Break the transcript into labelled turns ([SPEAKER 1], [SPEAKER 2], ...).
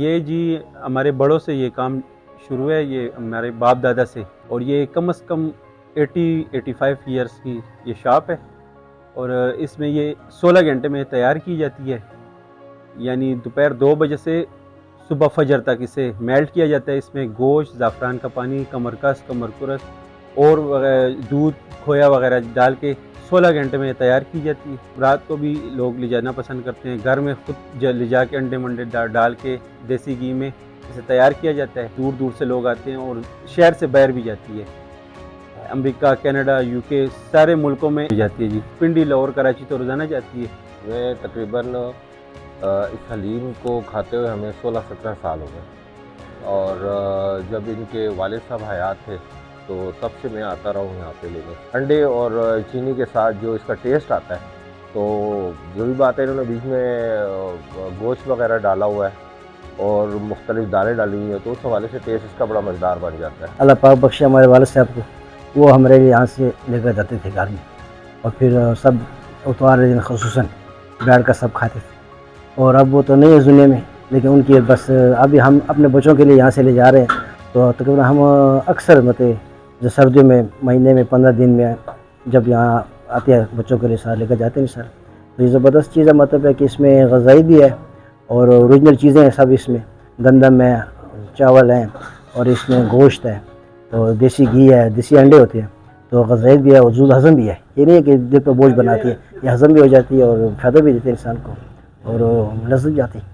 [SPEAKER 1] ये जी हमारे बड़ों से ये काम शुरू है, ये हमारे बाप दादा से, और ये कम से कम 80-85 ईयर्स की ये शॉप है। और इसमें ये 16 घंटे में तैयार की जाती है, यानी दोपहर 2 बजे से सुबह फजर तक इसे मेल्ट किया जाता है। इसमें गोश्त, ज़ाफ़रान का पानी, कमरकस, कमरकुरस और दूध, खोया वगैरह डाल के 16 घंटे में तैयार की जाती है। रात को भी लोग ले जाना पसंद करते हैं, घर में खुद ले जा के अंडे मंडे डाल के देसी घी में इसे तैयार किया जाता है। दूर दूर से लोग आते हैं और शहर से बाहर भी जाती है। अमेरिका, कनाडा, यूके सारे मुल्कों में जाती है जी। पिंडी, लाहौर, कराची तो रोज़ाना जाती है।
[SPEAKER 2] मैं तकरीबन इस हलीम को खाते हुए हमें 16-17 साल हो गए, और जब इनके वालिद साहब हयात थे तो तब से मैं आता रहा हूँ यहाँ पे लेने। अंडे और चीनी के साथ जो इसका टेस्ट आता है, तो जो भी बात है, इन्होंने बीच में गोश्त वगैरह डाला हुआ है और मुख्तलिफ दालें डाली हुई हैं, तो उस हवाले से टेस्ट इसका बड़ा मज़ेदार बन जाता है।
[SPEAKER 3] अल्लाह पाक बख्शे हमारे वालिद साहब को, वो हमारे लिए यहाँ से लेकर जाते थे घर में, और फिर सब उतवार दिन ख़ुसूसन बैठ कर सब खाते थे। और अब वो तो नहीं है इस दुनिया में, लेकिन उनकी बस अभी हम अपने बच्चों के लिए यहाँ से ले जा रहे हैं। तो तकरीबन हम अक्सर मतलब जो सर्दियों में महीने में 15 दिन में जब यहाँ आते हैं बच्चों के लिए साथ लेकर जाते हैं सर। तो ये ज़बरदस्त चीज़ है, मतलब है कि इसमें ग़ज़ाई भी है और ओरिजिनल चीज़ें हैं सब इसमें। गंदम है, चावल हैं, और इसमें गोश्त है, तो देसी घी है, देसी अंडे होते हैं, तो ग़ज़ाई भी है और जूद हज़म भी है। ये नहीं है कि दिल पर बोझ बनाती है, ये हज़म भी हो जाती है और फ़ायदा भी देती है इंसान को और लज़्ज़त जाती है।